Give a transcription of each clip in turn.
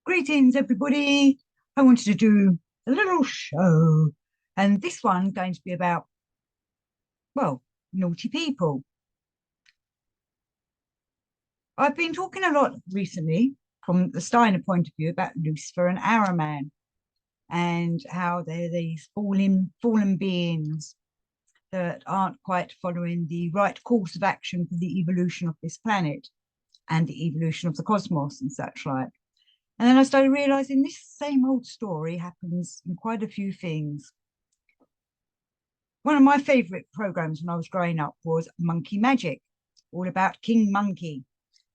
Greetings, everybody. I wanted to do a little show, and this one's going to be about, well, naughty people. I've been talking a lot recently from the Steiner point of view about Lucifer and Araman and how they're these fallen beings that aren't quite following the right course of action for the evolution of this planet and the evolution of the cosmos and such like. And then I started realizing this same old story happens in quite a few things. One of my favorite programs when I was growing up was Monkey Magic, all about King Monkey.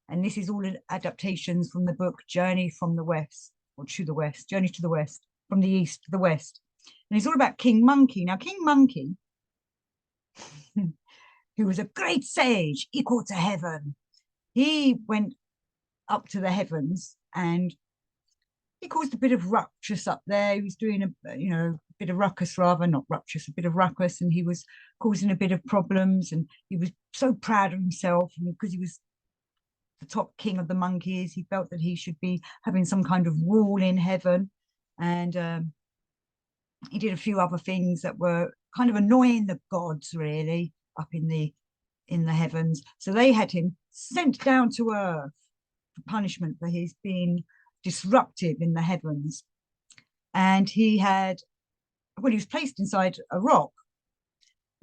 And this is all adaptations from the book Journey from the West, or to the West, Journey to the West, from the East to the West. And it's all about King Monkey. Now, King Monkey, who was a great sage equal to heaven, he went up to the heavens and he caused a bit of ruckus up there. He was doing a bit of ruckus, rather not ruckus, a bit of ruckus, and he was causing a bit of problems. And he was so proud of himself, and because he was the top king of the monkeys, he felt that he should be having some kind of rule in heaven. And he did a few other things that were kind of annoying the gods, really, up in the heavens. So they had him sent down to earth for punishment for his being disruptive in the heavens. And he was placed inside a rock,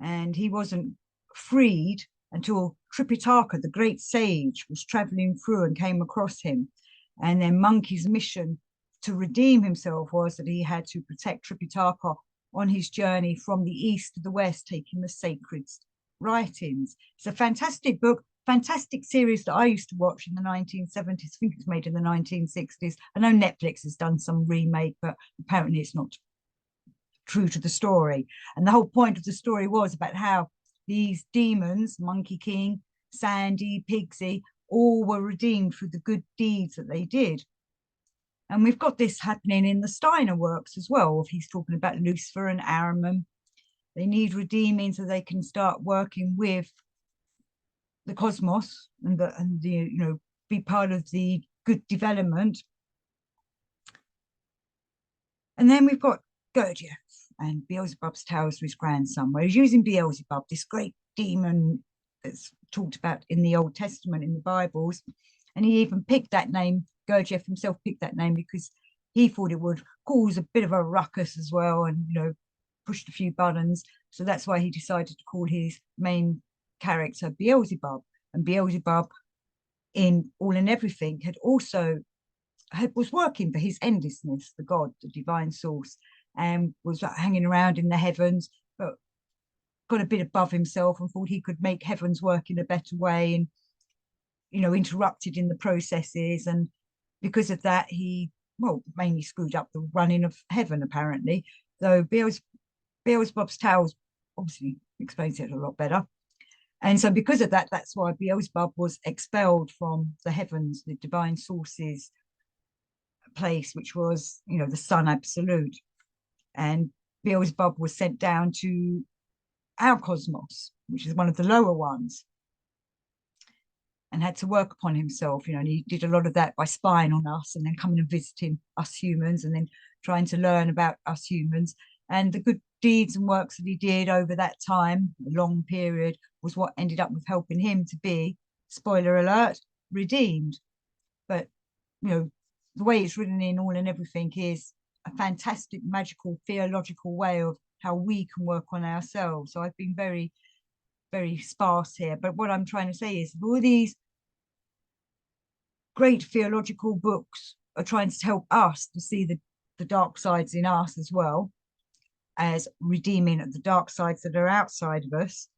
and he wasn't freed until Tripitaka, the great sage, was traveling through and came across him. And then Monkey's mission to redeem himself was that he had to protect Tripitaka on his journey from the east to the west, taking the sacred writings. It's a fantastic book, fantastic series that I used to watch in the 1970s. I think it was made in the 1960s. I know Netflix has done some remake, but apparently it's not true to the story. And the whole point of the story was about how these demons, Monkey King, Sandy, Pigsy, all were redeemed through the good deeds that they did. And we've got this happening in the Steiner works as well. He's talking about Lucifer and Araman. They need redeeming so they can start working with the cosmos and the be part of the good development. And then we've got Gurdjieff and Beelzebub's tales to his grandson, where he's using Beelzebub, this great demon that's talked about in the Old Testament in the Bibles. And he even picked that name, Gurdjieff himself picked that name because he thought it would cause a bit of a ruckus as well, and pushed a few buttons. So that's why he decided to call his main character Beelzebub. And Beelzebub, in All and Everything, was working for his endlessness, the God, the divine source, and was hanging around in the heavens, but got a bit above himself and thought he could make heavens work in a better way, and interrupted in the processes. And because of that, he mainly screwed up the running of heaven, apparently, though Beelzebub's tales obviously explains it a lot better. And so because of that, that's why Beelzebub was expelled from the heavens, the divine source's place, which was, the sun absolute. And Beelzebub was sent down to our cosmos, which is one of the lower ones, and had to work upon himself, and he did a lot of that by spying on us and then coming and visiting us humans and then trying to learn about us humans. And the good deeds and works that he did over that time, a long period, was what ended up with helping him to be, spoiler alert, redeemed. But the way it's written in All and Everything is a fantastic, magical, theological way of how we can work on ourselves. So I've been very, very sparse here. But what I'm trying to say is all these great theological books are trying to help us to see the dark sides in us as well as redeeming the dark sides that are outside of us.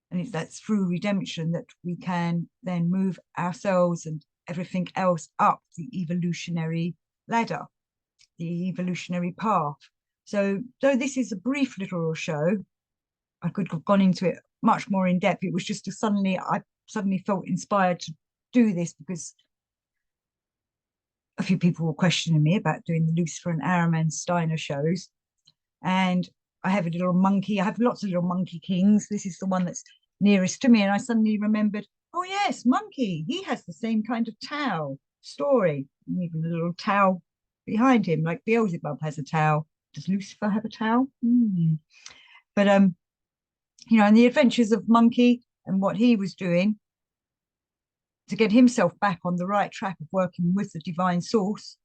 And that's through redemption that we can then move ourselves and everything else up the evolutionary ladder, the evolutionary path. So though this is a brief little show, I could have gone into it much more in depth. It was just I suddenly felt inspired to do this because a few people were questioning me about doing the Lucifer and Araman Steiner shows. And I have lots of little monkey kings. This is the one that's nearest to me. And I suddenly remembered, oh yes, Monkey, he has the same kind of towel. story. And even a little towel behind him, like Beelzebub has a towel. Does Lucifer have a towel? But and the adventures of Monkey and what he was doing to get himself back on the right track of working with the divine source.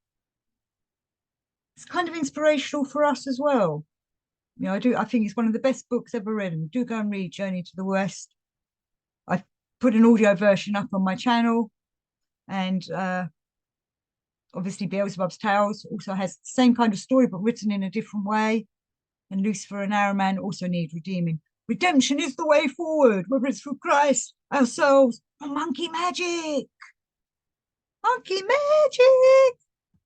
It's kind of inspirational for us as well. I think it's one of the best books ever written. Do go and read Journey to the West. I've put an audio version up on my channel, and obviously Beelzebub's Tales also has the same kind of story but written in a different way. And Lucifer and Arrowman also need redeeming. Redemption is the way forward, whether it's through Christ, ourselves, or monkey magic. Monkey magic.